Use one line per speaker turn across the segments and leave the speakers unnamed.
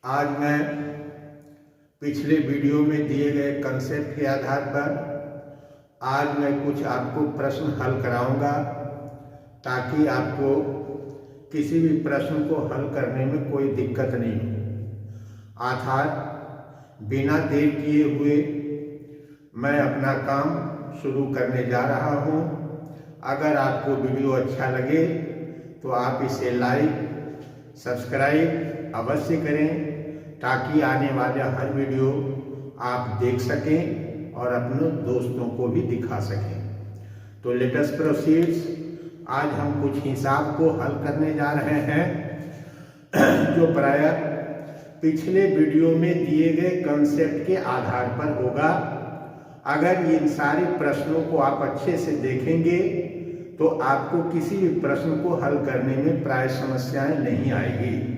आज मैं पिछले वीडियो में दिए गए कंसेप्ट के आधार पर आज मैं कुछ आपको प्रश्न हल कराऊंगा ताकि आपको किसी भी प्रश्न को हल करने में कोई दिक्कत नहीं हो। अर्थात बिना देर किए हुए मैं अपना काम शुरू करने जा रहा हूं। अगर आपको वीडियो अच्छा लगे तो आप इसे लाइक सब्सक्राइब अवश्य करें ताकि आने वाला हर वीडियो आप देख सकें और अपने दोस्तों को भी दिखा सकें। तो लेट अस प्रोसीड्स। आज हम कुछ हिसाब को हल करने जा रहे हैं जो प्रायः पिछले वीडियो में दिए गए कंसेप्ट के आधार पर होगा। अगर इन सारे प्रश्नों को आप अच्छे से देखेंगे तो आपको किसी भी प्रश्न को हल करने में प्राय समस्याएं नहीं आएगी।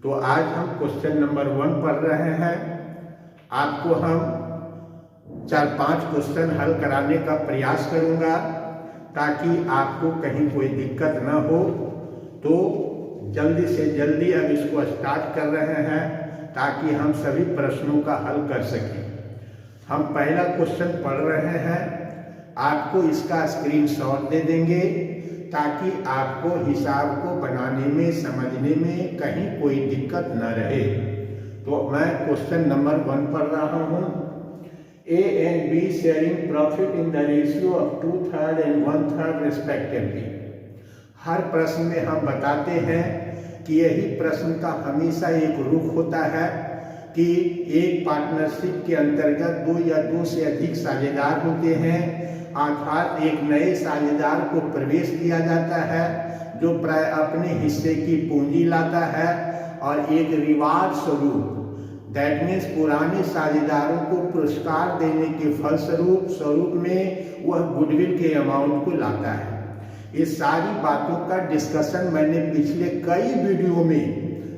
तो आज हम क्वेश्चन नंबर 1 पढ़ रहे हैं। आपको हम 4-5 क्वेश्चन हल कराने का प्रयास करूंगा ताकि आपको कहीं कोई दिक्कत न हो। तो जल्दी से जल्दी अब इसको स्टार्ट कर रहे हैं ताकि हम सभी प्रश्नों का हल कर सकें। हम पहला क्वेश्चन पढ़ रहे हैं। आपको इसका स्क्रीनशॉट दे देंगे ताकि आपको हिसाब को बनाने में समझने में कहीं कोई दिक्कत न रहे। तो मैं क्वेश्चन नंबर 1 पढ़ रहा हूँ। A and B sharing profit in the ratio of 2/3 and 1/3 respectively। हर प्रश्न में हम बताते हैं कि यही प्रश्न का हमेशा एक रुख होता है कि एक पार्टनरशिप के अंतर्गत 2 या 2 से अधिक साझेदार होते हैं। अर्थात एक नए साझेदार को प्रवेश दिया जाता है जो प्राय अपने हिस्से की पूंजी लाता है और एक रिवार्ड स्वरूप दैट मीन्स पुराने साझेदारों को पुरस्कार देने के फलस्वरूप में वह गुडविल के अमाउंट को लाता है। इस सारी बातों का डिस्कशन मैंने पिछले कई वीडियो में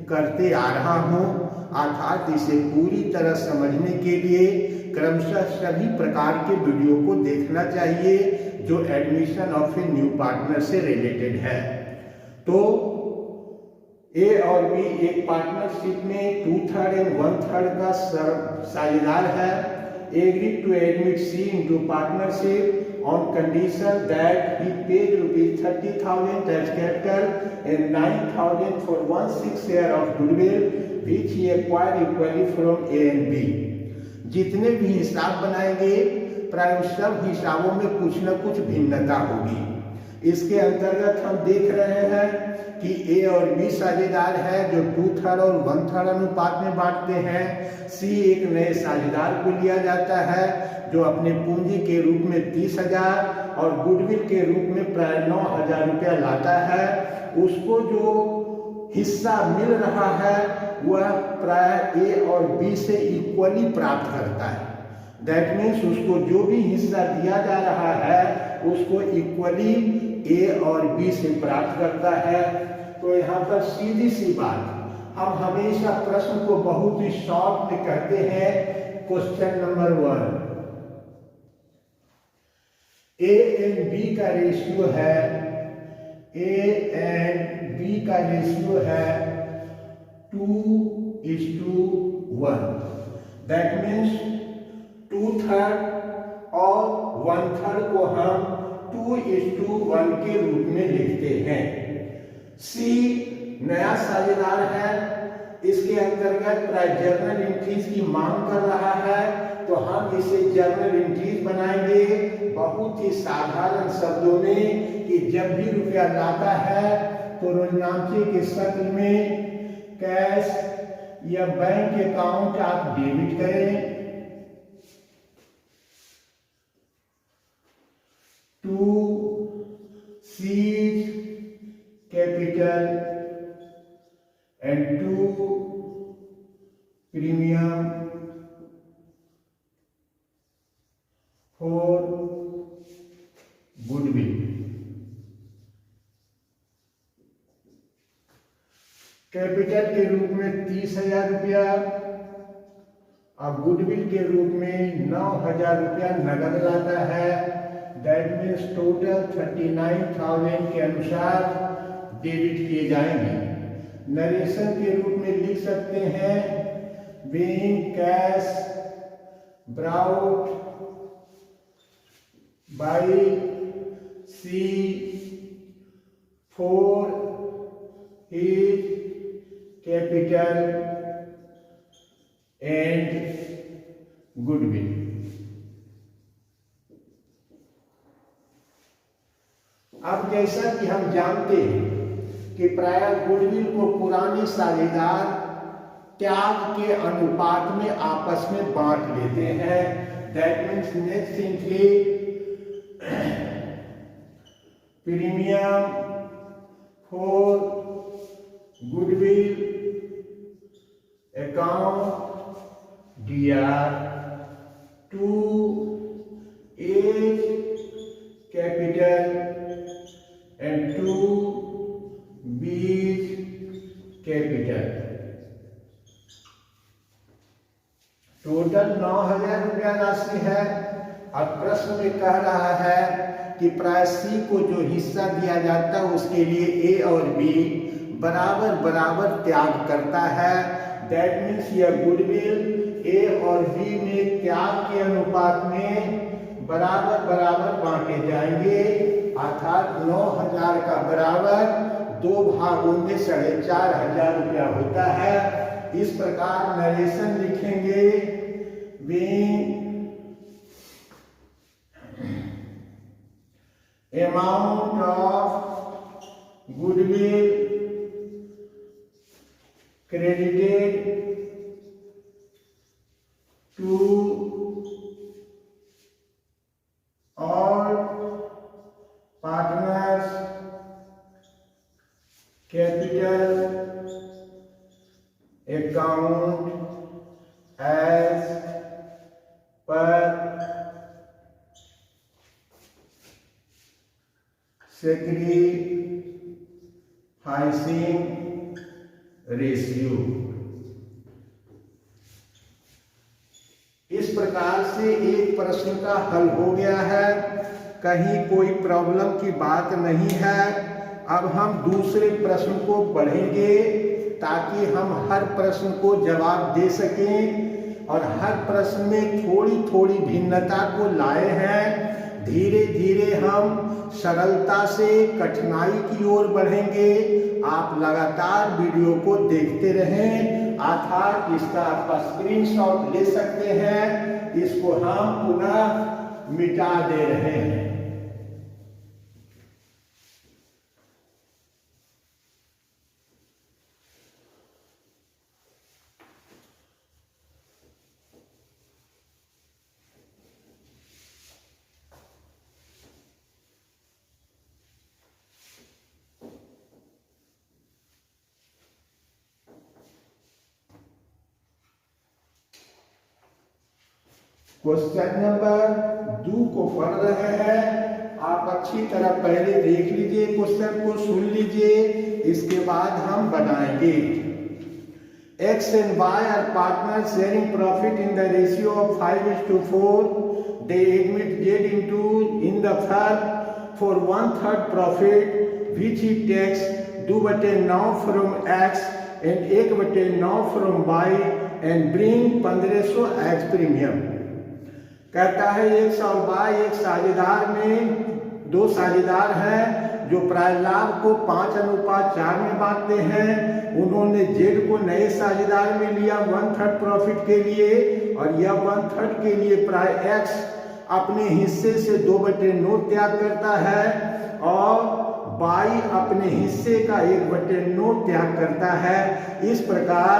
करते आ रहा हूँ। अर्थात इसे पूरी तरह समझने के लिए क्रमशः सभी प्रकार के वीडियो को देखना चाहिए जो admission of a new partner से रिलेटेड है। तो ए और बी एक पार्टनरशिप में 2/3 एंड 1/3 का साझेदार है। Agree to admit C into partnership on condition that he paid ₹30,000 as capital and 9,000 for 1/6 share of goodwill which he acquired equally from A and B। जितने भी हिसाब बनाएंगे प्राय उस सब हिसाबों में कुछ न कुछ भिन्नता होगी। इसके अंतर्गत हम देख रहे हैं कि ए और बी साझेदार है जो 2/3 और 1/3 अनुपात में बांटते हैं। सी एक नए साझेदार को लिया जाता है जो अपने पूंजी के रूप में 30,000 और गुडविल के रूप में प्राय 9,000 रुपया लाता है। उसको जो हिस्सा मिल रहा है वह प्राय ए और बी से इक्वली प्राप्त करता है। दैट मीन्स उसको जो भी हिस्सा दिया जा रहा है उसको इक्वली ए और बी से प्राप्त करता है। तो यहाँ पर सीधी सी बात, हम हमेशा प्रश्न को बहुत ही शॉर्ट में कहते हैं। Question number 1, A and B का रेशियो है, ए एंड बी का रेशियो है 2:1। दैट मीन्स 2/3 और 1/3 को हम 2:1 के रूप में लिखते हैं। सी नया साझेदार है, इसके अंतर्गत प्राय जर्नल एंट्रीज की मांग कर रहा है। तो हम इसे जर्नल एंट्रीज बनाएंगे बहुत ही साधारण शब्दों में कि जब भी रुपया लाता है तो रोजनामचे के शक्ल में कैश या बैंक अकाउंट आप डेबिट करें to C's capital and to premium for goodwill. Capital के रूप में 30,000 रुपया और गुडविल के रूप में 9,000 रुपया नगद लाता है। दैट मीन्स टोटल 39,000 के अनुसार डेबिट किए जाएंगे। नरेशन के रूप में लिख सकते हैं being cash brought by C for his capital and goodwill. अब जैसा कि हम जानते हैं कि प्रायः गुडविल को पुराने साझेदार त्याग के अनुपात में आपस में बांट लेते हैं। That means next simply premium for goodwill account DR to A's capital and to B's capital। Total 9,000 रुपया राशि है। अब प्रश्न में कह रहा है कि प्राय C को जो हिस्सा दिया जाता है उसके लिए A और B बराबर बराबर त्याग करता है। दैट मीन्स यह गुडविल A और B में त्याग के अनुपात में बराबर बराबर बांटे जाएंगे, अर्थात 9,000 का बराबर 2 भागों में 4,500 रुपया होता है। इस प्रकार नरेशन लिखेंगे being amount of goodwill credited to all partners capital account as per sacrificing ratio। इस प्रकार से एक प्रश्न का हल हो गया है, कहीं कोई प्रॉब्लम की बात नहीं है। अब हम दूसरे प्रश्न को पढ़ेंगे ताकि हम हर प्रश्न को जवाब दे सकें और हर प्रश्न में थोड़ी थोड़ी भिन्नता को लाए हैं। धीरे धीरे हम सरलता से कठिनाई की ओर बढ़ेंगे। आप लगातार वीडियो को देखते रहें, अर्थात इसका आप स्क्रीनशॉट ले सकते हैं। इसको हम पुनः मिटा दे रहे हैं। क्वेश्चन नंबर 2 को पढ़ रहे हैं। आप अच्छी तरह पहले देख लीजिए, क्वेश्चन को सुन लीजिए, इसके बाद हम बनाएंगे। X and Y are partners sharing profit in the ratio of 5:4. They admit Z in the firm for 1/3 profit which he takes 2/9 from X and 1/9 from Y and bring 1,500 as premium। कहता है X और Y एक साझेदार में 2 साझेदार हैं जो प्राय लाभ को 5:4 में बांटते हैं। उन्होंने Z को नए साझेदार में लिया 1/3 प्रॉफिट के लिए और यह 1/3 के लिए प्राय X अपने हिस्से से 2/9 त्याग करता है और Y अपने हिस्से का 1/9 त्याग करता है। इस प्रकार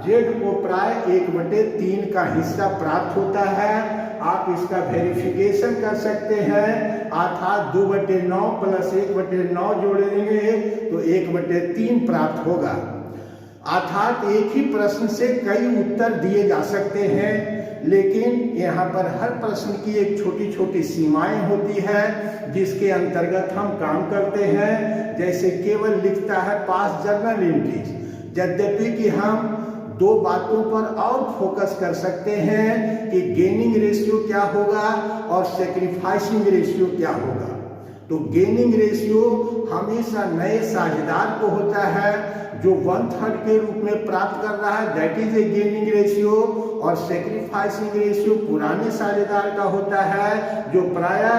Z को प्राय 1/3 का हिस्सा प्राप्त होता है। आप इसका वेरिफिकेशन कर सकते हैं, अर्थात 2/9 प्लस 1/9 जोड़ेंगे तो 1/3 प्राप्त होगा। अर्थात एक ही प्रश्न से कई उत्तर दिए जा सकते हैं, लेकिन यहाँ पर हर प्रश्न की एक छोटी छोटी सीमाएं होती है जिसके अंतर्गत हम काम करते हैं। जैसे केवल लिखता है पास जर्नल एंट्रीज। यद्यपि कि हम 2 बातों पर और फोकस कर सकते हैं कि गेनिंग रेशियो क्या होगा और सैक्रिफाइसिंग रेशियो क्या होगा। तो गेनिंग रेशियो हमेशा नए साझेदार को होता है जो 1/3 के रूप में प्राप्त कर रहा है, that is a gaining ratio. और सेक्रीफाइसिंग रेशियो पुराने साझेदार का होता है जो प्रायः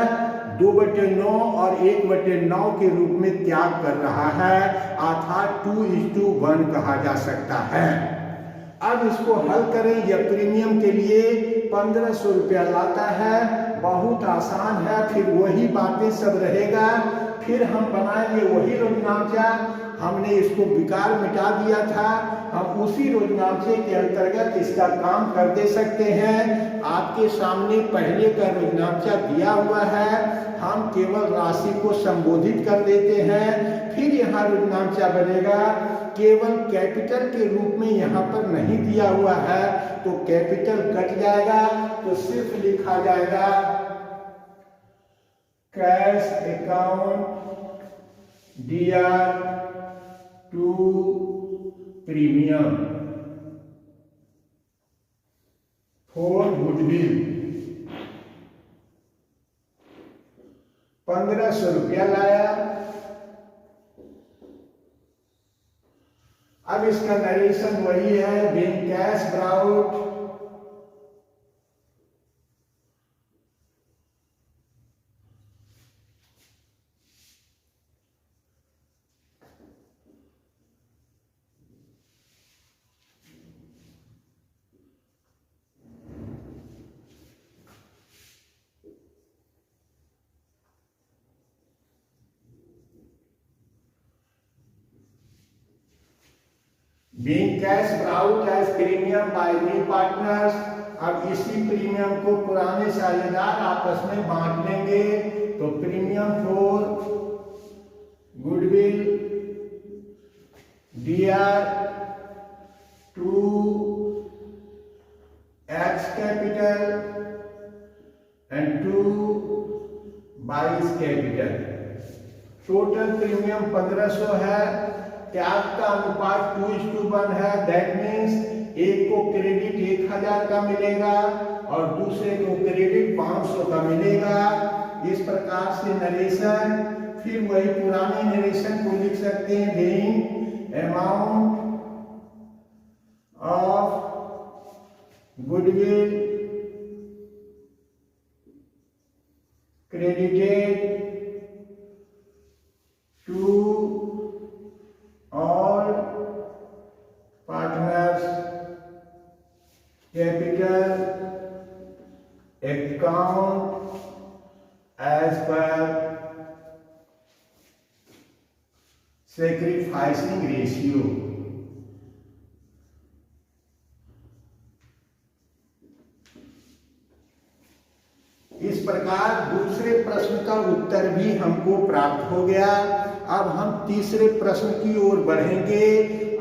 2/9 और 1/9 के रूप में त्याग कर रहा है, अर्थात 2:1 कहा जा सकता है। अब इसको हल करें। यह प्रीमियम के लिए 1500 रुपया लाता है, बहुत आसान है। फिर वही बातें सब रहेगा, फिर हम बनाएंगे वही रोजनामचा। हमने इसको विकार मिटा दिया था, हम उसी रोजनामचे के अंतर्गत इसका काम कर दे सकते हैं। आपके सामने पहले का रोजनामचा दिया हुआ है, हम केवल राशि को संबोधित कर देते हैं। फिर यहाँ रोजनामचा बनेगा, केवल कैपिटल के रूप में यहाँ पर नहीं दिया हुआ है, तो कैपिटल कट जाएगा, तो सिर्फ लिखा जाएगा cash account DR to premium for goodwill. 1500 रुपया लाया। अब इसका नरेशन वही है, being cash brought being cash brought as premium by new partners। अब इसी प्रीमियम को पुराने साझेदार आपस में बांट लेंगे, तो premium for goodwill DR to X capital and to B's capital. Total premium 1500 है। त्याग का अनुपात 2:1 है। दैट मीन्स एक को क्रेडिट 1000 का मिलेगा और दूसरे को क्रेडिट 500 का मिलेगा। इस प्रकार से नरेशन, फिर वही पुराने नरेशन को लिख सकते हैं, being amount of goodwill credited to all partners capital account as per sacrificing ratio। इस प्रकार दूसरे प्रश्न का उत्तर भी हमको प्राप्त हो गया। अब हम तीसरे प्रश्न की ओर बढ़ेंगे,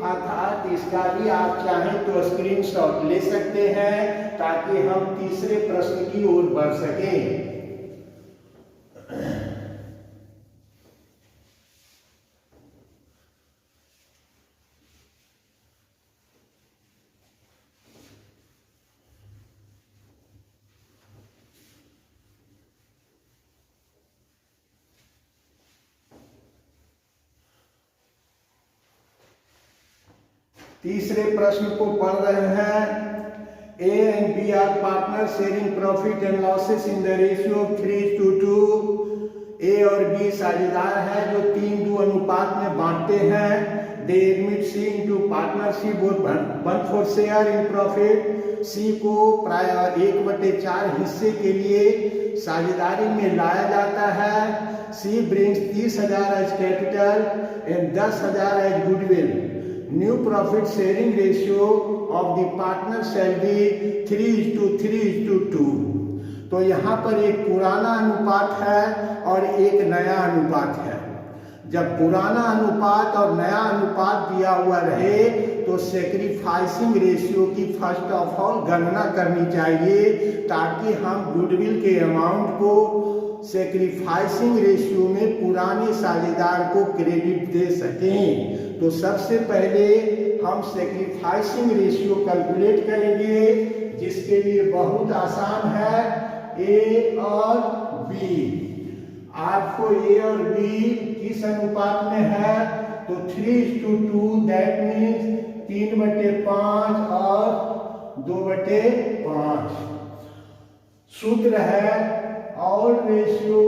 अर्थात इसका भी आप चाहें तो स्क्रीनशॉट ले सकते हैं ताकि हम तीसरे प्रश्न की ओर बढ़ सकें। तीसरे प्रश्न को पढ़ रहे हैं। A and B are partner sharing profit and losses in the ratio 3:2। A और B साझेदार है जो 3:2 अनुपात में बांटते हैं। They admit C into partnership both 1/4 share in profit. C को प्राय 1/4 हिस्से के लिए साझेदारी में लाया जाता है। C brings 30,000 as capital and 10,000 as goodwill. New profit sharing ratio of the partner shall be 3:3:2। तो यहाँ पर एक पुराना अनुपात है और एक नया अनुपात है। जब पुराना अनुपात और नया अनुपात दिया हुआ रहे तो सेक्रीफाइसिंग रेशियो की फर्स्ट ऑफ ऑल गणना करनी चाहिए ताकि हम गुडविल के अमाउंट को सेक्रीफाइसिंग रेशियो में पुराने साझेदार को क्रेडिट दे सकें। तो सबसे पहले हम सेक्रीफाइसिंग रेशियो कैलकुलेट करेंगे, जिसके लिए बहुत आसान है, ए और बी। आपको ए और बी किस अनुपात में है तो 3:2 दैट मीन्स 3/5 और 2/5। सूत्र है old ratio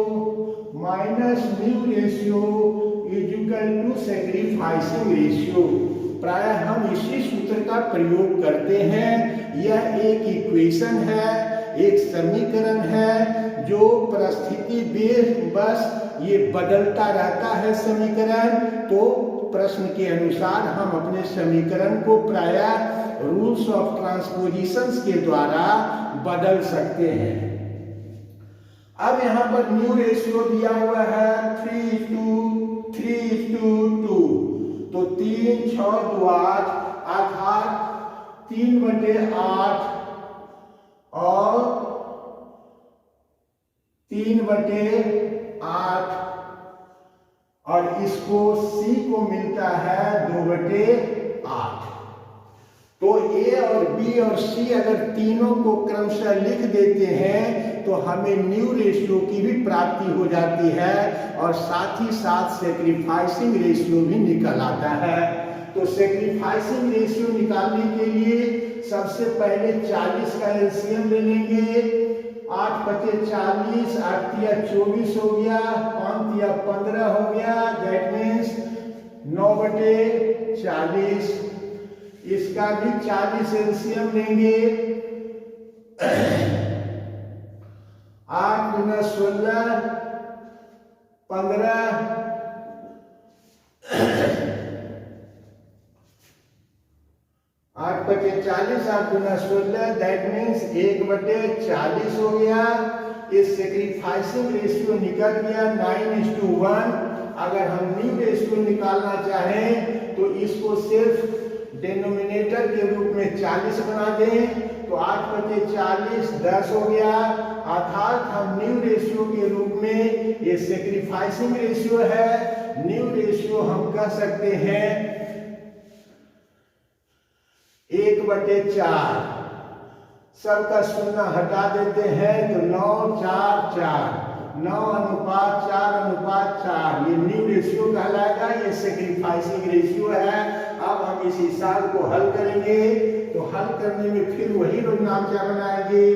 minus new ratio is equal to sacrificing ratio. प्राय हम इसी सूत्र का प्रयोग करते हैं। यह एक इक्वेशन है, एक समीकरण है जो परिस्थिति बस ये बदलता रहता है समीकरण। तो प्रश्न के अनुसार हम अपने समीकरण को प्राय रूल्स ऑफ ट्रांसपोजिशंस के द्वारा बदल सकते हैं। अब यहाँ पर न्यू रेशियो दिया हुआ है 3:2 तो 3 6 2 8 अर्थात 3/8 और 3/8 और इसको C को मिलता है 2/8। तो A और B और C अगर तीनों को क्रमशः लिख देते हैं तो हमें न्यू रेशियो की भी प्राप्ति हो जाती है और साथ ही साथ सैक्रिफाइसिंग रेशियो भी निकल आता है। तो सैक्रिफाइसिंग रेशियो निकालने के लिए सबसे पहले 40 का एलसीएम ले लेंगे। 8×40 8 या 24 हो गया, 5 या 15 हो गया, दैट मीन्स 9/40। इसका भी 40 एलसीएम लेंगे। 8 × 16 15 8/40 8 × 16 दैट मीन्स 1/40 हो गया। इस सैक्रिफाइसिंग रेशियो निकल गया 9:1। अगर हम न्यू रेशियो निकालना चाहें तो इसको सिर्फ डिनोमिनेटर के रूप में 40 बना दें तो 8/40 10 हो गया। अर्थात हम न्यू रेशियो के रूप में, ये सैक्रिफाइसिंग रेशियो है, न्यू रेशियो हम कह सकते हैं 1/4। सबका शून्य हटा देते हैं तो 9:4 9:4:4 ये न्यू रेशियो कहलाएगा। ये सैक्रिफाइसिंग रेशियो है। अब हम इस हिसाब को हल करेंगे तो हल करने में फिर वही रोजनामचा बनाएंगे।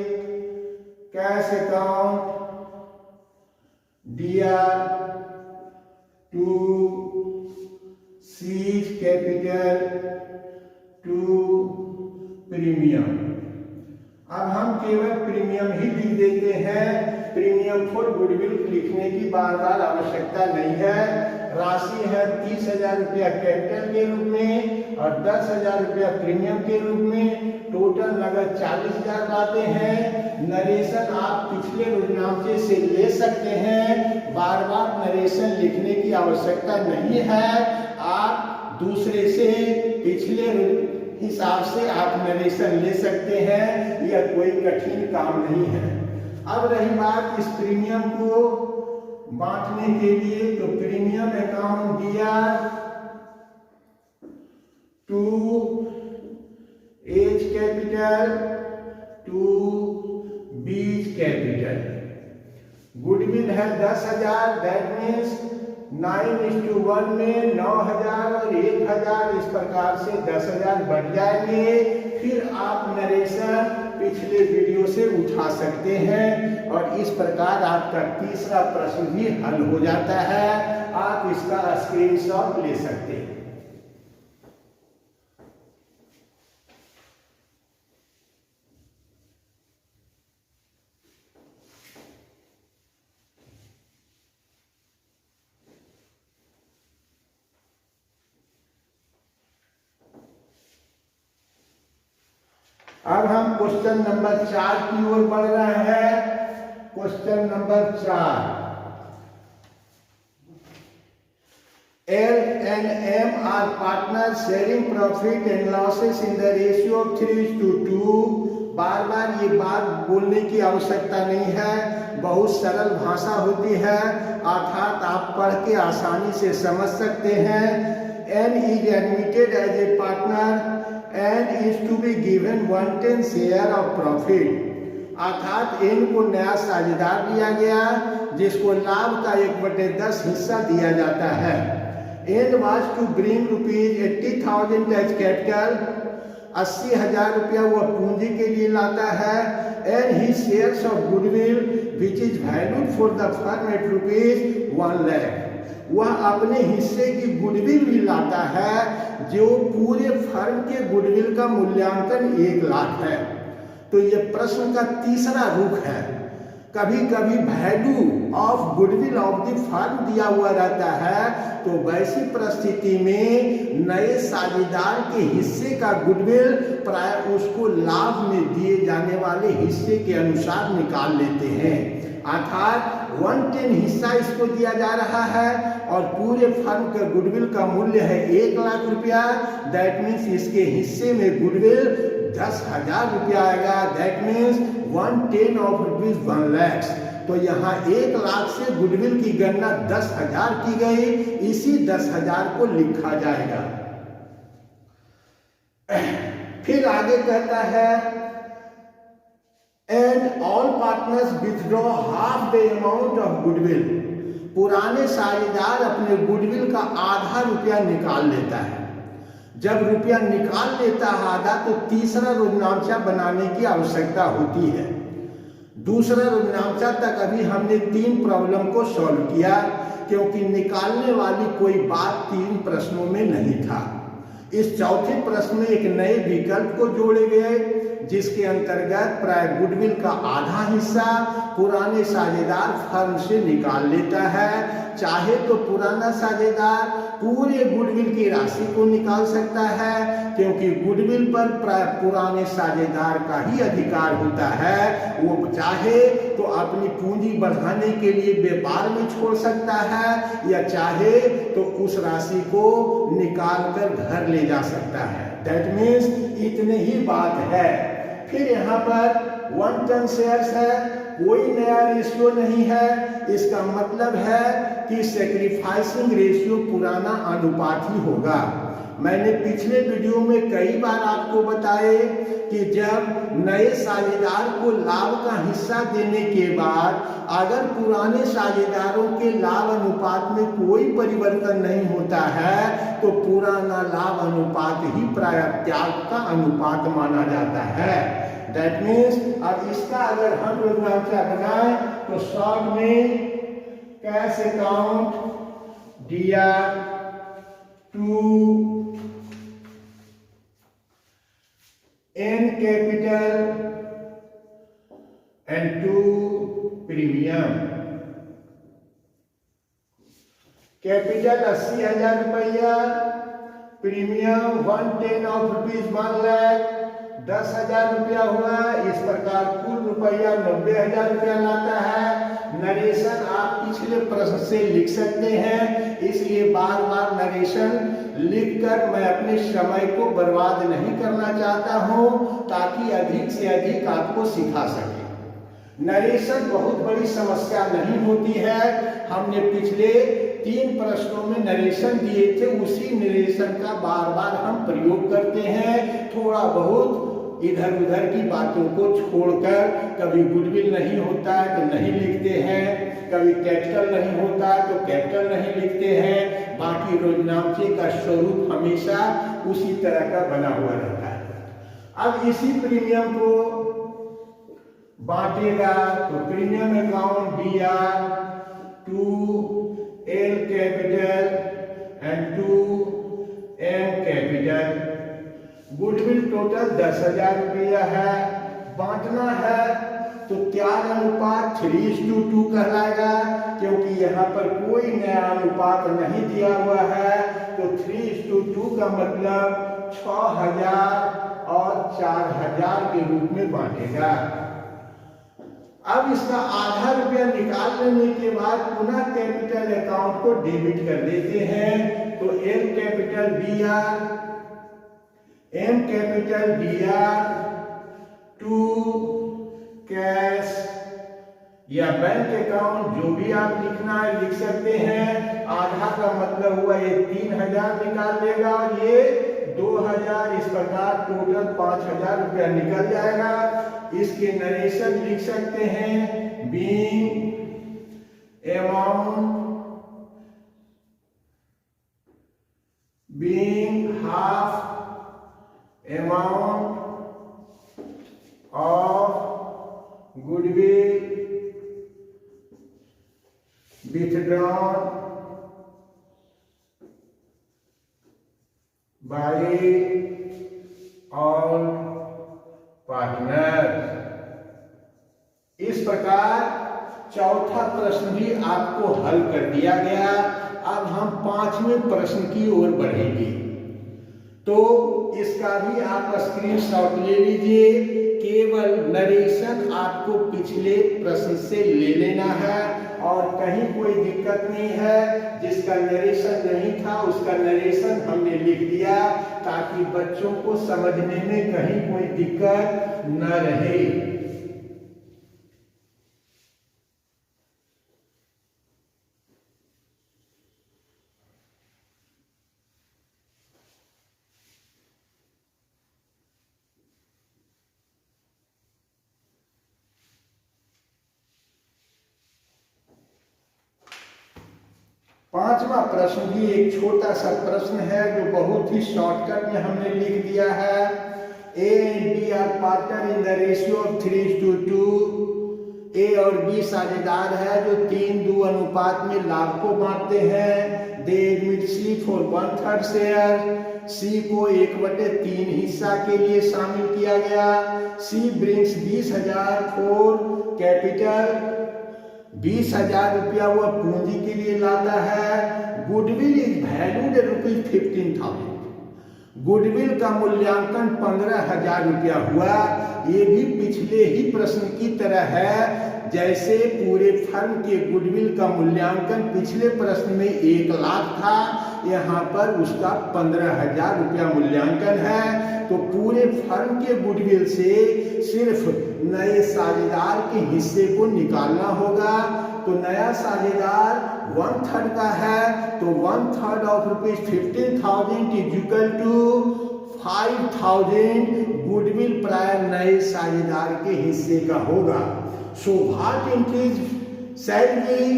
Cash account DR to C's capital to premium. अब हम केवल प्रीमियम ही लिख देते हैं। प्रीमियम फॉर गुडविल लिखने की बार बार आवश्यकता नहीं है। राशि है 30,000 रुपया कैपिटल के रूप में और 10,000 रुपया प्रीमियम के रूप में। टोटल नगद 40,000 लाते हैं। नरेशन आप पिछले रोजनामचे से ले सकते हैं। बार बार नरेशन लिखने की आवश्यकता नहीं है। आप दूसरे से पिछले हिसाब से आप नरेशन ले सकते हैं। यह कोई कठिन काम नहीं है। अब रही बात इस प्रीमियम को बांटने के लिए तो premium account DR to A's capital to B's capital. Goodwill है 10,000 दैट मीन्स 9:1 में 9,000 और 1,000 इस प्रकार से 10,000 बढ़ जाएंगे। फिर आप नरेशन पिछले वीडियो से उठा सकते हैं और इस प्रकार आपका तीसरा प्रश्न भी हल हो जाता है। आप इसका स्क्रीनशॉट ले सकते हैं। अब हम क्वेश्चन नंबर 4 की ओर बढ़ रहे हैं। Question number 4, L and M are partners sharing profit and losses in the ratio of 3:2। बार बार ये बात बोलने की आवश्यकता नहीं है, बहुत सरल भाषा होती है, अर्थात आप पढ़ के आसानी से समझ सकते हैं। N is admitted as a partner and is to be given 1/10 share of profit। अर्थात N को नया साझेदार दिया गया जिसको लाभ का 1/10 हिस्सा दिया जाता है। N was to bring ₹80,000 as capital, 80,000 रुपया वह पूंजी के लिए लाता है। And he shares of goodwill which is valued for the firm at ₹1 lakh, वह अपने हिस्से की गुडविल भी लाता है जो पूरे फर्म के गुडविल का मूल्यांकन 1 लाख है। तो यह प्रश्न का तीसरा रुख है। कभी कभी value of goodwill of the firm दिया हुआ रहता है, तो वैसी परिस्थिति में नए साझेदार के हिस्से का गुडविल प्राय उसको लाभ में दिए जाने वाले हिस्से के अनुसार निकाल लेते हैं। अर्थात 1/10 हिस्सा इसको दिया जा रहा है और पूरे फर्म के गुडविल का मूल्य है 1 लाख रुपया। दैट मीन्स इसके हिस्से में गुडविल 10,000 रुपया आएगा। That means 1/10 of ₹1 lakh. तो यहाँ 1 लाख से गुडविल की गणना 10,000 की गई, इसी 10,000 को लिखा जाएगा। फिर आगे कहता है and all partners withdraw half the amount of goodwill, पुराने साझेदार अपने गुडविल का आधा रुपया निकाल लेता है। जब रुपया निकाल लेता है आधा, तो तीसरा रुजनामचा बनाने की आवश्यकता होती है। दूसरा रुजनामचा तक अभी हमने 3 प्रॉब्लम को सॉल्व किया, क्योंकि निकालने वाली कोई बात 3 प्रश्नों में नहीं था। इस चौथे प्रश्न में एक नए विकल्प को जोड़े गए, जिसके अंतर्गत प्राय गुडविल का आधा हिस्सा पुराने साझेदार फर्म से निकाल लेता है। चाहे तो पुराना साझेदार पूरे गुडविल की राशि को निकाल सकता है, क्योंकि गुडविल पर प्राय पुराने साझेदार का ही अधिकार होता है। वो चाहे तो अपनी पूंजी बढ़ाने के लिए व्यापार में छोड़ सकता है, या चाहे तो उस राशि को निकाल कर घर ले जा सकता है। दैट मीन्स इतने ही बात है। फिर यहाँ पर 1/10 शेयर्स है, कोई नया रेशियो नहीं है। इसका मतलब है कि सैक्रिफाइसिंग रेशियो पुराना अनुपात ही होगा। मैंने पिछले वीडियो में कई बार आपको बताए कि जब नए साझेदार को लाभ का हिस्सा देने के बाद अगर पुराने साझेदारों के लाभ अनुपात में कोई परिवर्तन नहीं होता है, तो पुराना लाभ अनुपात ही प्राय त्याग का अनुपात माना जाता है। दैट मीन्स अब इसका अगर हम रुजनामचा बनाए तो शॉर्ट में cash account DR to N capital and to premium. Capital 80,000 रुपया, प्रीमियम 1/10 ऑफ ₹1 लाख, 10,000 रुपया हुआ। इस प्रकार कुल रुपया 90,000 रुपया लाता है। नरेशन आप पिछले प्रश्न से लिख सकते हैं, इसलिए बार बार नरेशन लिखकर मैं अपने समय को बर्बाद नहीं करना चाहता हूं, ताकि अधिक से अधिक आपको सिखा सके। नरेशन बहुत बड़ी समस्या नहीं होती है। हमने पिछले 3 प्रश्नों में नरेशन दिए थे, उसी नरेशन का बार बार हम प्रयोग करते हैं। थोड़ा बहुत इधर उधर की बातों को छोड़कर, कभी गुडविल नहीं होता है तो नहीं लिखते हैं, कभी कैपिटल नहीं होता है तो कैपिटल नहीं लिखते हैं। बाकी रोजनामचे का स्वरूप हमेशा उसी तरह का बना हुआ रहता है। अब इसी प्रीमियम को बांटेगा, तो premium account DR to L capital and to M capital. Goodwill total 10,000 रुपया है। बांटना है तो त्याग अनुपात 3:2 कहलाएगा, क्योंकि यहाँ पर कोई नया अनुपात नहीं दिया हुआ है। तो 3:2 का मतलब 6,000 और 4,000 के रूप में बांटेगा। अब इसका आधा रुपया निकाल लेने के बाद पुनः कैपिटल अकाउंट को डेबिट कर देते हैं। तो L capital DR, M capital DR to cash या बैंक अकाउंट, जो भी आप लिखना है लिख सकते हैं। आधा का मतलब हुआ ये 3,000 निकाल लेगा और ये 2,000, इस प्रकार टोटल 5,000 रुपया निकल जाएगा। इसके नरेशन लिख सकते हैं, being amount being half amount of goodwill withdrawn by all partners। इस प्रकार चौथा प्रश्न भी आपको हल कर दिया गया। अब हम पांचवें प्रश्न की ओर बढ़ेंगे, तो इसका भी आप स्क्रीनशॉट ले लीजिए। केवल नरेशन आपको पिछले प्रश्न से ले लेना है और कहीं कोई दिक्कत नहीं है। जिसका नरेशन नहीं था उसका नरेशन हमने लिख दिया ताकि बच्चों को समझने में कहीं कोई दिक्कत न रहे। पांचवा प्रश्न भी एक छोटा सा प्रश्न है जो बहुत ही शॉर्टकट में हमने लिख दिया है। A and B are partner in the ratio of 3:2। A और बी साझेदार है जो 3:2 अनुपात में लाभ को बांटते हैं। They admit C for 1/3 share. C को 1/3 हिस्सा के लिए शामिल किया गया। सी ब्रिंग्स 20,000 फॉर कैपिटल। 20,000 रुपया वह पूंजी के लिए लाता है। Goodwill is valued ₹15,000। गुडविल का मूल्यांकन 15,000 रुपया हुआ। ये भी पिछले ही प्रश्न की तरह है। जैसे पूरे फर्म के गुडविल का मूल्यांकन पिछले प्रश्न में 1 लाख था, यहाँ पर उसका 15,000 रुपया मूल्यांकन है। तो पूरे फर्म के गुडविल से सिर्फ नए साझेदार के हिस्से को निकालना होगा। तो नया साझेदार 1/3 का है, तो 1/3 of ₹15,000 is equal to 5,000 goodwill प्राय नए साझेदार के हिस्से का होगा। So what increase salary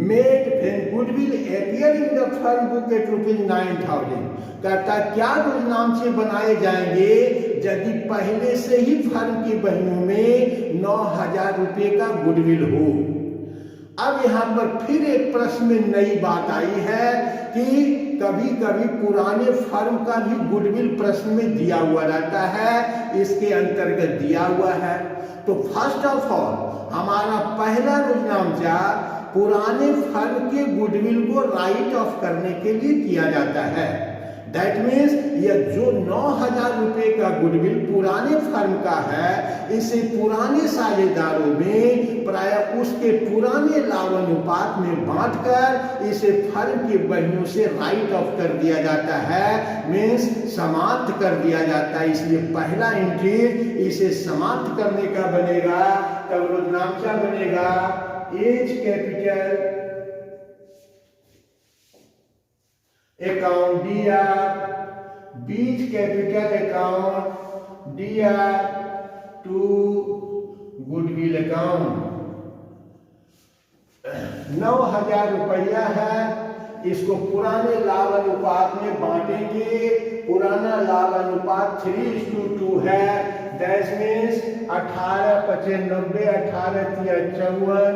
made when goodwill appear in the firm book at ₹9,000। कहता क्या रोजनामचे बनाए जाएंगे यदि पहले से ही फर्म की बहियों में 9,000 रुपये का गुडविल हो। अब यहाँ पर फिर एक प्रश्न में नई बात आई है कि कभी कभी पुराने फर्म का भी गुडविल प्रश्न में दिया हुआ रहता है, इसके अंतर्गत दिया हुआ है। तो फर्स्ट ऑफ ऑल हमारा पहला रोजनामचा पुराने फर्म के गुडविल को राइट ऑफ करने के लिए किया जाता है। दैट मीन्स यह जो 9,000 रुपये का गुडविल पुराने फर्म का है, इसे पुराने साझेदारों में प्राय उसके पुराने लाभ अनुपात में बांटकर इसे फर्म की बहियों से राइट ऑफ कर दिया जाता है, मीन्स समाप्त कर दिया जाता है। इसलिए पहला एंट्री इसे समाप्त करने का बनेगा, तब रोजनामचा बनेगा A's capital account DR, B's capital account DR to goodwill account. 9,000 रुपया है, इसको पुराने लाभ अनुपात में बांटेंगे। पुराना लाभ अनुपात 3:2 है। That means 18×5 90, 18×3 54,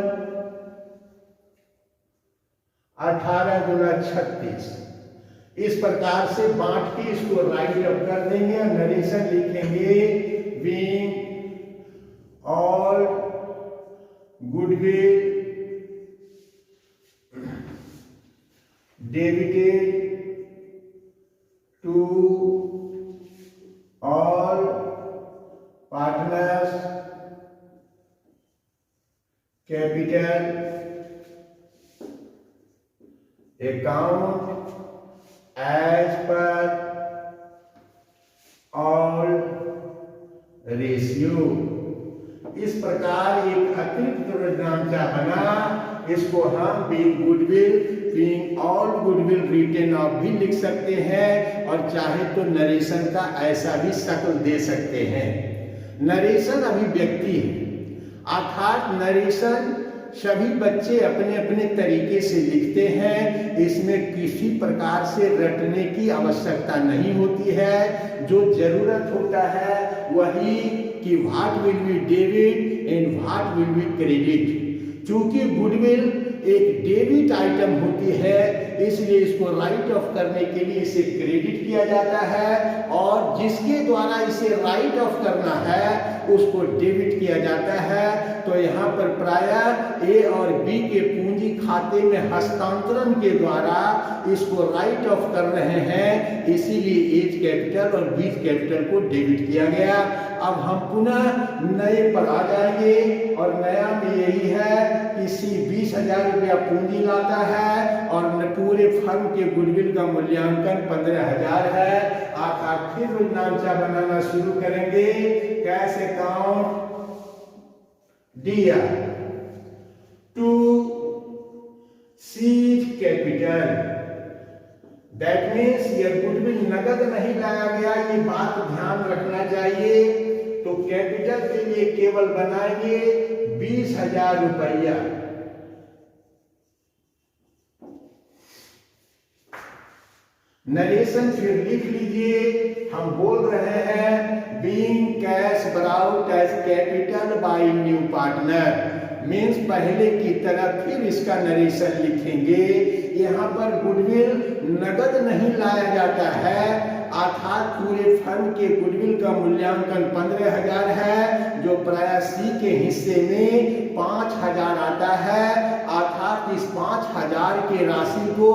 18×2 36। इस प्रकार से बांट के इसको राइट अप कर देंगे। नरेशन लिखेंगे being old goodwill debited to all partners capital account as per all ratio। इस प्रकार एक अतिरिक्त रोजनामचा बना। इसको हम being goodwill, being old goodwill written off भी लिख सकते हैं और चाहे तो नरेशन का ऐसा भी शक्ल दे सकते हैं। नरेशन अभिव्यक्ति है, अर्थात नरेशन सभी बच्चे अपने अपने तरीके से लिखते हैं। इसमें किसी प्रकार से रटने की आवश्यकता नहीं होती है। जो जरूरत होता है वही कि what will be debit and what will be credit. चूंकि गुडविल एक डेबिट आइटम होती है, इसलिए इसको राइट ऑफ करने के लिए इसे क्रेडिट किया जाता है, और जिसके द्वारा इसे राइट ऑफ करना है उसको डेबिट किया जाता है। तो यहाँ पर प्रायः ए और बी के पूंजी खाते में हस्तांतरण के द्वारा इसको राइट ऑफ कर रहे हैं, इसीलिए एज कैपिटल और बीज कैपिटल को डेबिट किया गया। अब हम पुनः नए पर आ जाएंगे, और नया में यही है कि सी 20,000 रुपया पूंजी लाता है और पूरे फर्म के गुडविल का मूल्यांकन 15,000 है। आप फिर रोजनामचा बनाना शुरू करेंगे। कैश अकाउंट दिया to C's capital, that means यह गुडविल नगद नहीं लाया गया, ये बात ध्यान रखना चाहिए। तो कैपिटल के लिए केवल बनाएंगे 20,000 रुपया। नरेशन फिर लिख लीजिए। हम बोल रहे हैं being cash brought as capital by new partner, means पहले की तरह फिर इसका नरेशन लिखेंगे। यहाँ पर गुडविल नगद नहीं लाया जाता है, अर्थात पूरे फर्म के गुडविल का मूल्यांकन 15,000 है, जो प्रायः सी के हिस्से में 5,000 आता है। अर्थात इस 5,000 के राशि को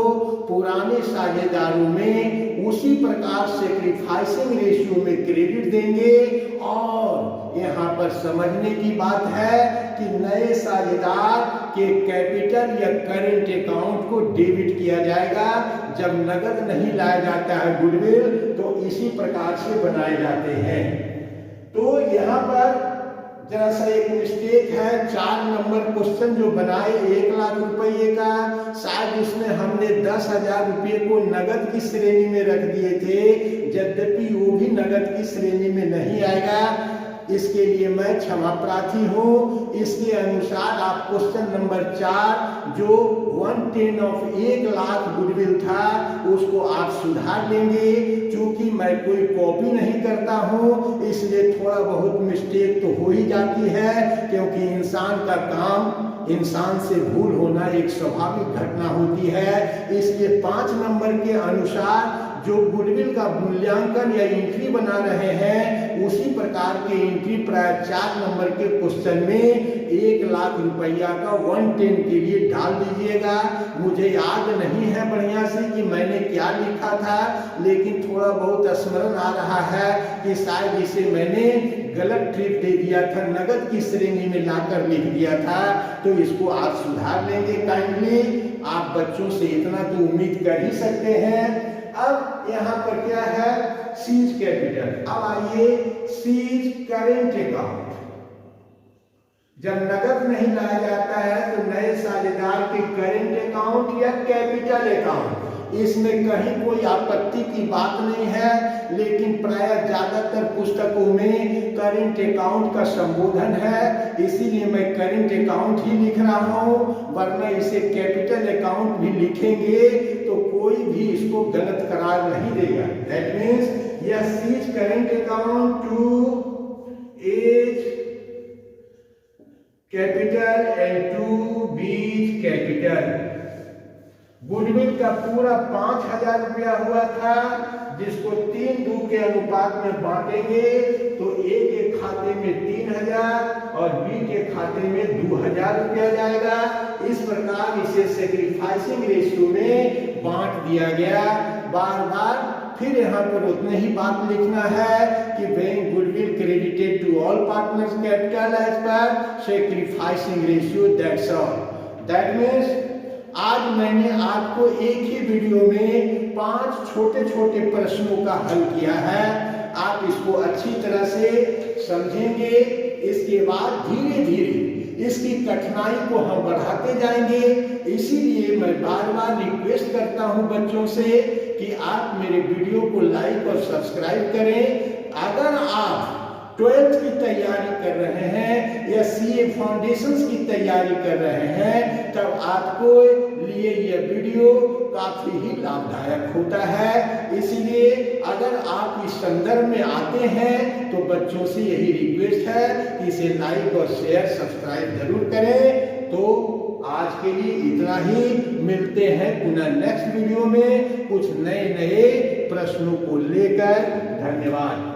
पुराने साझेदारों में उसी प्रकार सैक्रिफाइसिंग रेशियो में क्रेडिट देंगे। और यहाँ पर समझने की बात है कि नए साझेदार के कैपिटल या करेंट अकाउंट को डेबिट किया जाएगा। जब नगद नहीं लाया जाता है गुडविल, तो इसी प्रकार से बनाए जाते हैं। तो यहाँ पर जरा सा एक मिस्टेक है। 4 नंबर क्वेश्चन जो बनाए 1 लाख रुपये का, शायद उसमें हमने 10,000 रुपये को नगद की श्रेणी में रख दिए थे, यद्यपि वो भी नगद की श्रेणी में नहीं आएगा। इसके लिए मैं क्षमा प्रार्थी हूँ। इसके अनुसार आप क्वेश्चन नंबर 4 जो 1/10 ऑफ 1 लाख गुडविल था उसको आप सुधार लेंगे। क्योंकि मैं कोई कॉपी नहीं करता हूँ, इसलिए थोड़ा बहुत मिस्टेक तो हो ही जाती है, क्योंकि इंसान का काम, इंसान से भूल होना एक स्वाभाविक घटना होती है। इसलिए 5 नंबर के अनुसार जो गुडविल का मूल्यांकन या एंट्री बना रहे हैं, उसी प्रकार के एंट्री प्राय 4 नंबर के क्वेश्चन में 1 लाख रुपया का 1/10 के लिए डाल दीजिएगा। मुझे याद नहीं है बढ़िया से कि मैंने क्या लिखा था, लेकिन थोड़ा बहुत स्मरण आ रहा है कि शायद इसे मैंने गलत ट्रिप दे दिया था, नगद की श्रेणी में लाकर लिख दिया था। तो इसको आप सुधार लेंगे काइंडली। आप बच्चों से इतना तो उम्मीद कर ही सकते हैं। अब यहाँ पर क्या है, सीज कैपिटल। अब आइए सीज करेंट अकाउंट। जब नगद नहीं लाया जाता है तो नए साझेदार के करेंट अकाउंट या कैपिटल अकाउंट, इसमें कहीं कोई आपत्ति की बात नहीं है, लेकिन प्राय ज्यादातर पुस्तकों में करेंट अकाउंट का संबोधन है, इसीलिए मैं करेंट अकाउंट ही लिख रहा हूँ। वरना इसे कैपिटल अकाउंट भी लिखेंगे तो कोई भी इसको गलत करार नहीं देगा। दैट मीन्स यह C's current account to A's capital and to B's capital. Goodwill का पूरा 5,000 रुपया हुआ था, जिसको 3:2 के अनुपात में बांटेंगे तो ए के खाते में 3,000 और बी के खाते में 2,000 रुपया जाएगा। इस प्रकार इसे सैक्रिफाइसिंग रेशियो में बांट दिया गया। बार बार फिर यहाँ पर उतने ही बात लिखना है कि bank goodwill credited to all partners capital as per sacrificing ratio, that's all. That means आज मैंने आपको एक ही वीडियो में 5 छोटे छोटे प्रश्नों का हल किया है। आप इसको अच्छी तरह से समझेंगे। इसके बाद धीरे धीरे इसकी कठिनाई को हम बढ़ाते जाएंगे। इसीलिए मैं बार बार रिक्वेस्ट करता हूं बच्चों से कि आप मेरे वीडियो को लाइक और सब्सक्राइब करें। अगर आप 12th की तैयारी कर रहे हैं या सीए फाउंडेशंस की तैयारी कर रहे हैं, तब आपको लिए यह वीडियो काफी ही लाभदायक होता है। इसलिए अगर आप इस संदर्भ में आते हैं तो बच्चों से यही रिक्वेस्ट है कि इसे लाइक और शेयर सब्सक्राइब जरूर करें। तो आज के लिए इतना ही, मिलते हैं पुनः नेक्स्ट वीडियो में कुछ नए प्रश्नों को लेकर। धन्यवाद।